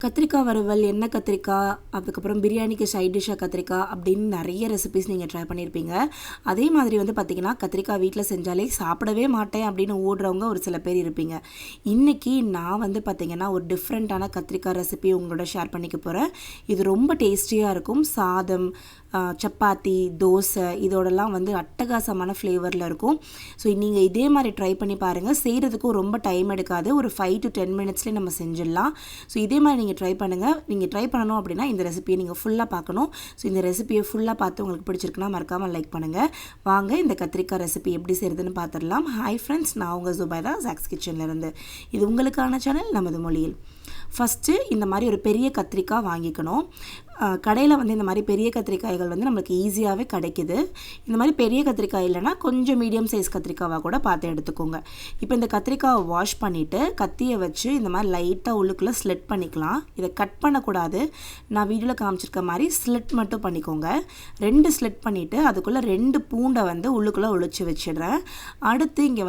கத்திரிக்காய் வறுவல், எண்ணெய் கத்திரிக்காய், அதுக்கப்புறம் பிரியாணிக்கு சைட் டிஷ்ஷாக கத்திரிக்காய் அப்படின்னு நிறைய ரெசிபிஸ் நீங்கள் ட்ரை பண்ணியிருப்பீங்க. அதே மாதிரி பார்த்திங்கன்னா கத்திரிக்காய் வீட்டில் செஞ்சாலே சாப்பிடவே மாட்டேன் அப்படின்னு ஓடுறவங்க ஒரு சில பேர் இருப்பீங்க. இன்றைக்கி நான் பார்த்திங்கன்னா ஒரு டிஃப்ரெண்ட்டான கத்திரிக்காய் ரெசிபி உங்களோட ஷேர் பண்ணிக்க போகிறேன். இது ரொம்ப டேஸ்டியாக இருக்கும். சாதம், சப்பாத்தி, தோசை இதோடலாம் அட்டகாசமான ஃப்ளேவரில் இருக்கும். ஸோ நீங்கள் இதே மாதிரி ட்ரை பண்ணி பாருங்கள். செய்கிறதுக்கும் ரொம்ப டைம் எடுக்காது. ஒரு 5 to 10 மினிட்ஸ்லேயே நம்ம செஞ்சிடலாம். ஸோ இதே மாதிரி நீங்கள் ட்ரை பண்ணுங்கள். நீங்கள் ட்ரை பண்ணணும் அப்படின்னா இந்த ரெசிபியை நீங்கள் ஃபுல்லாக பார்க்கணும். ஸோ இந்த ரெசிபியை ஃபுல்லாக பார்த்து உங்களுக்கு பிடிச்சிருக்குன்னா மறக்காமல் லைக் பண்ணுங்கள். வாங்க இந்த கத்திரிக்காய் ரெசிபி எப்படி செய்கிறதுன்னு பார்த்துடலாம். ஹாய் ஃப்ரெண்ட்ஸ், நான் உங்கள் ஜுபைதா ஜாக்ஸ் கிச்சன்லேருந்து. இது உங்களுக்கான சேனல் நமது மொழியில். ஃபஸ்ட்டு இந்த மாதிரி ஒரு பெரிய கத்திரிக்காய் வாங்கிக்கணும். கடையில் இந்த மாதிரி பெரிய கத்திரிக்காய்கள் நம்மளுக்கு ஈஸியாகவே கிடைக்கிது. இந்த மாதிரி பெரிய கத்திரிக்காய் இல்லைனா கொஞ்சம் மீடியம் சைஸ் கத்திரிக்காவாக கூட பார்த்து எடுத்துக்கோங்க. இப்போ இந்த கத்திரிக்காவை வாஷ் பண்ணிவிட்டு கத்தியை வச்சு இந்த மாதிரி லைட்டாக உள்ளுக்குள்ளே ஸ்லிட் பண்ணிக்கலாம். இதை கட் பண்ணக்கூடாது. நான் வீடியோவில் காமிச்சிருக்க மாதிரி ஸ்லிட் மட்டும் பண்ணிக்கோங்க. 2 ஸ்லிட் பண்ணிவிட்டு அதுக்குள்ளே 2 பூண்டை உள்ளுக்குள்ளே ஒழிச்சு வச்சிடுறேன். அடுத்து இங்கே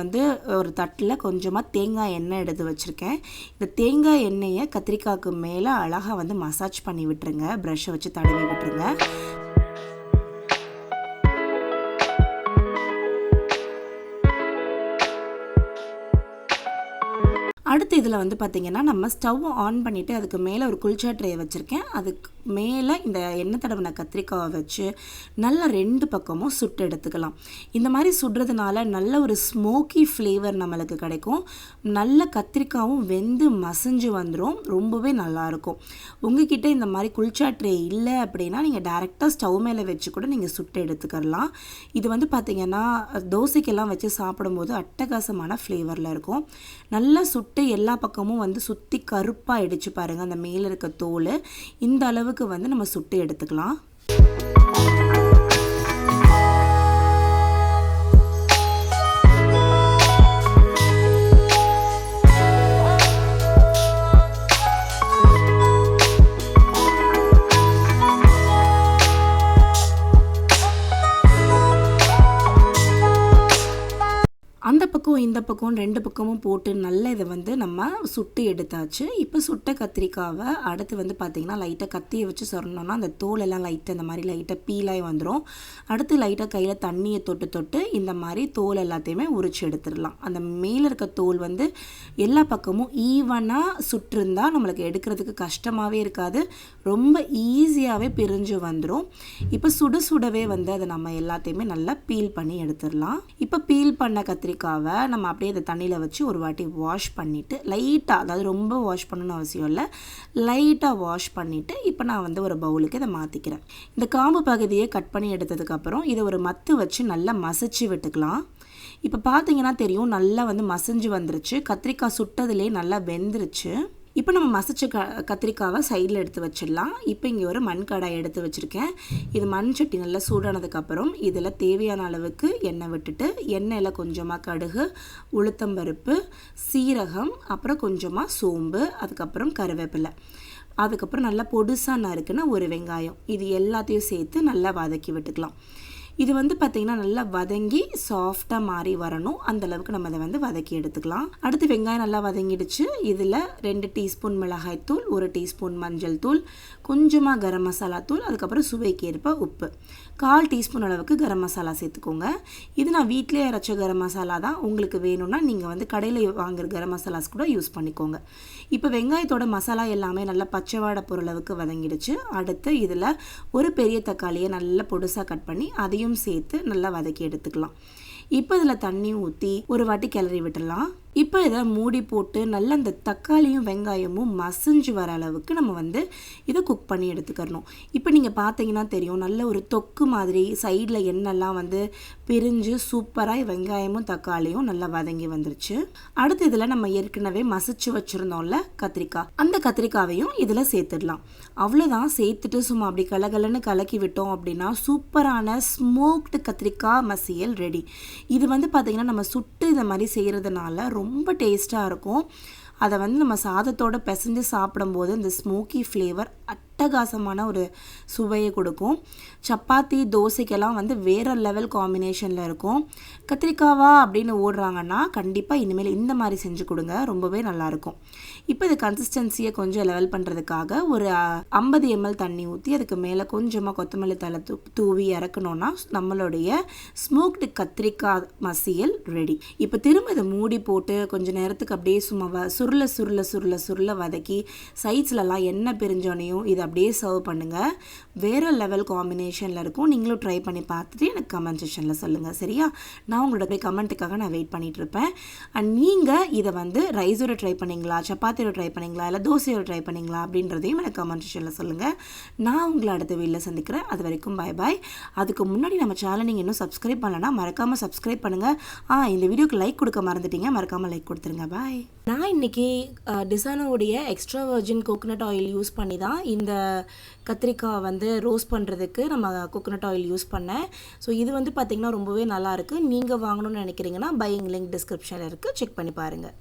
ஒரு தட்டில் கொஞ்சமாக தேங்காய் எண்ணெய் எடுத்து வச்சுருக்கேன். இந்த தேங்காய் எண்ணெயை கத்திரிக்காய்க்கு மேலே அழகாக மசாஜ் பண்ணி விட்டுருங்க. ப்ரஷ்ஷை வச்சு தடவி விட்டுருங்க. அடுத்து இதில் பார்த்திங்கன்னா நம்ம ஸ்டவ் ஆன் பண்ணிவிட்டு அதுக்கு மேலே ஒரு குல்ச்சா ட்ரே வச்சுருக்கேன். அதுக்கு மேலே இந்த எண்ணெய் தடவின கத்திரிக்காவை வச்சு நல்லா 2 பக்கமும் சுட்டு எடுத்துக்கலாம். இந்த மாதிரி சுடுறதுனால நல்ல ஒரு ஸ்மோக்கி ஃப்ளேவர் நம்மளுக்கு கிடைக்கும். நல்ல கத்திரிக்காவும் வெந்து மசிஞ்சு வந்துடும். ரொம்பவே நல்லாயிருக்கும். உங்ககிட்ட இந்த மாதிரி குல்ச்சா ட்ரே இல்லை அப்படின்னா நீங்கள் டேரெக்டாக ஸ்டவ் மேலே வச்சு கூட நீங்கள் சுட்டு எடுத்துக்கலாம். இது பார்த்திங்கன்னா தோசைக்கெல்லாம் வச்சு சாப்பிடும்போது அட்டகாசமான ஃப்ளேவரில் இருக்கும். நல்லா சுட்டு எல்லா பக்கமும் சுற்றி கருப்பாக அடிச்சு பாருங்கள். அந்த மேலே இருக்க தோல் இந்த அளவுக்கு நம்ம சுட்டு எடுத்துக்கலாம். அந்த பக்கம் இந்த பக்கம் 2 பக்கமும் போட்டு நல்லா இதை நம்ம சுட்டு எடுத்தாச்சு. இப்போ சுட்ட கத்திரிக்காவை அடுத்து பார்த்திங்கன்னா லைட்டாக கத்தியை வச்சு சொரணுன்னா அந்த தோலெல்லாம் லைட்டாக இந்த மாதிரி லைட்டாக பீலாகி வந்துடும். அடுத்து லைட்டாக கையில் தண்ணியை தொட்டு இந்த மாதிரி தோல் எல்லாத்தையுமே உரிச்சு எடுத்துடலாம். அந்த மேலே இருக்க தோல் எல்லா பக்கமும் ஈவனாக சுட்டிருந்தால் நம்மளுக்கு எடுக்கிறதுக்கு கஷ்டமாகவே இருக்காது. ரொம்ப ஈஸியாகவே பிரிஞ்சு வந்துடும். இப்போ சுடவே அதை நம்ம எல்லாத்தையுமே நல்லா பீல் பண்ணி எடுத்துடலாம். இப்போ பீல் பண்ண கத்திரிக்காவை நம்ம அப்படியே இந்த தண்ணியில் வச்சு ஒரு வாட்டி வாஷ் பண்ணிவிட்டு லைட்டாக, அதாவது ரொம்ப வாஷ் பண்ணணும்னு அவசியம் இல்லை, லைட்டாக வாஷ் பண்ணிவிட்டு இப்போ நான் ஒரு பவுலுக்கு இதை மாற்றிக்கிறேன். இந்த காம்பு பகுதியை கட் பண்ணி எடுத்ததுக்கப்புறம் இதை ஒரு மத்து வச்சு நல்லா மசிச்சு விட்டுக்கலாம். இப்போ பார்த்தீங்கன்னா தெரியும், நல்லா மசிஞ்சு வந்துருச்சு. கத்திரிக்காய் சுட்டதுலேயே நல்லா வெந்துருச்சு. இப்போ நம்ம மசிச்ச கத்திரிக்காவை சைடில் எடுத்து வச்சிடலாம். இப்போ இங்கே ஒரு மண் கடாய் எடுத்து வச்சுருக்கேன். இது மண் சட்டி நல்லா சூடானதுக்கப்புறம் இதில் தேவையான அளவுக்கு எண்ணெய் விட்டுட்டு எண்ணெயில் கொஞ்சமாக கடுகு, உளுத்தம்பருப்பு, சீரகம், அப்புறம் கொஞ்சமாக சோம்பு, அதுக்கப்புறம் கருவேப்பிலை, அதுக்கப்புறம் நல்லா பொடுசாக நறுக்குன ஒரு வெங்காயம், இது எல்லாத்தையும் சேர்த்து நல்லா வதக்கி விட்டுக்கலாம். இது பார்த்திங்கன்னா நல்லா வதங்கி சாஃப்டாக மாறி வரணும். அந்தளவுக்கு நம்ம அதை வதக்கி எடுத்துக்கலாம். அடுத்து வெங்காயம் நல்லா வதங்கிடுச்சு. இதில் 2 டீஸ்பூன் மிளகாய்த்தூள், 1 டீஸ்பூன் மஞ்சள் தூள், கொஞ்சமாக கரம் மசாலா தூள், அதுக்கப்புறம் சுவைக்கு ஏற்ப உப்பு, 1/4 டீஸ்பூன் அளவுக்கு கரம் மசாலா சேர்த்துக்கோங்க. இது நான் வீட்டிலே அரைச்ச கரம் மசாலா தான். உங்களுக்கு வேணும்னா நீங்கள் கடையில் வாங்குற கரம் மசாலாஸ் கூட யூஸ் பண்ணிக்கோங்க. இப்போ வெங்காயத்தோட மசாலா எல்லாமே நல்லா பச்சை வாடை போகிற அளவுக்கு வதங்கிடுச்சு. அடுத்து இதில் ஒரு பெரிய தக்காளியை நல்லா பொடுசாக கட் பண்ணி அதையும் சேர்த்து நல்லா வதக்கி எடுத்துக்கலாம். இப்போ இதில் தண்ணி ஊற்றி ஒரு வாட்டி கிளறி விட்டுடலாம். இப்போ இதை மூடி போட்டு நல்லா இந்த தக்காளியும் வெங்காயமும் மசிஞ்சு வர அளவுக்கு நம்ம இதை குக் பண்ணி எடுத்துக்கணும். இப்போ நீங்கள் பார்த்தீங்கன்னா தெரியும், நல்ல ஒரு தொக்கு மாதிரி சைடில் எண்ணெய்லாம் பிரிஞ்சு சூப்பராக வெங்காயமும் தக்காளியும் நல்லா வதங்கி வந்துருச்சு. அடுத்து இதில் நம்ம ஏற்கனவே மசிச்சு வச்சுருந்தோம்ல கத்திரிக்காய், அந்த கத்திரிக்காவையும் இதில் சேர்த்துடலாம். அவ்வளோதான். சேர்த்துட்டு சும்மா அப்படி கலகலன்னு கலக்கி விட்டோம் அப்படின்னா சூப்பரான ஸ்மோக்டு கத்திரிக்காய் மசியல் ரெடி. இது பார்த்திங்கன்னா நம்ம சுட்டு இதை மாதிரி செய்கிறதுனால ரொம்ப டேஸ்ட்டாக இருக்கும். அதை நம்ம சாதத்தோடு பிசைஞ்சு சாப்பிடும்போது இந்த ஸ்மோக்கி ஃப்ளேவர் அட்டகாசமான ஒரு சுவையை கொடுக்கும். சப்பாத்தி, தோசைக்கெல்லாம் வேறு லெவல் காம்பினேஷனில் இருக்கும். கத்திரிக்காவா அப்படின்னு ஓடுறாங்கன்னா கண்டிப்பாக இனிமேல் இந்த மாதிரி செஞ்சு கொடுங்க, ரொம்பவே நல்லாயிருக்கும். இப்போ இது கன்சிஸ்டன்சியை கொஞ்சம் லெவல் பண்ணுறதுக்காக ஒரு 50 ml தண்ணி ஊற்றி அதுக்கு மேலே கொஞ்சமாக கொத்தமல்லி தலை தூவி இறக்கணுன்னா நம்மளுடைய ஸ்மோக்டு கத்திரிக்காய் மசியல் ரெடி. இப்போ திரும்ப இதை மூடி போட்டு கொஞ்சம் நேரத்துக்கு அப்படியே சும்மா சுருள வதக்கி சைட்ஸ்லலாம் எண்ணெய் பிரிஞ்சோனையும் இதை அப்படியே சர்வ் பண்ணுங்கள். வேறு லெவல் காம்பினேஷனில் இருக்கும். நீங்களும் ட்ரை பண்ணி பார்த்துட்டு எனக்கு கமெண்ட் செக்ஷனில் சொல்லுங்கள். சரியா? நான் உங்களோட கமெண்ட்டுக்காக நான் வெயிட் பண்ணிகிட்ருப்பேன். அண்ட் நீங்கள் இதை வந்து ரைஸோட ட்ரை பண்ணிங்களா, சப்பாத்தியோட ட்ரை பண்ணிங்களா, இல்லை தோசையோட ட்ரை பண்ணிங்களா அப்படின்றதையும் எனக்கு கமெண்ட் செக்ஷனில் சொல்லுங்கள். நான் உங்களை அடுத்த வீடியோவில் சந்திக்கிறேன். அது வரைக்கும் பாய். அதுக்கு முன்னாடி நம்ம சேனல் நீங்கள் இன்னும் சப்ஸ்கிரைப் பண்ணலன்னா மறக்காமல் சப்ஸ்கிரைப் பண்ணுங்கள். இந்த வீடியோக்கு லைக் கொடுக்க மறந்துட்டீங்க, மறக்காமல் லைக் கொடுத்துருங்க. பாய். நான் இன்றைக்கி டிசைனோடைய extra virgin coconut oil use பண்ணி தான் இந்த கத்திரிக்காய் வந்து ரோஸ்ட் பண்ணுறதுக்கு நம்ம கோகோனட் ஆயில் யூஸ் பண்ணேன். ஸோ இது வந்து பார்த்திங்கன்னா ரொம்பவே நல்லாயிருக்கு. நீங்கள் வாங்கணும்னு நினைக்கிறீங்கன்னா பையிங் லிங்க் டிஸ்கிரிப்ஷனில் இருக்குது, செக் பண்ணி பாருங்கள்.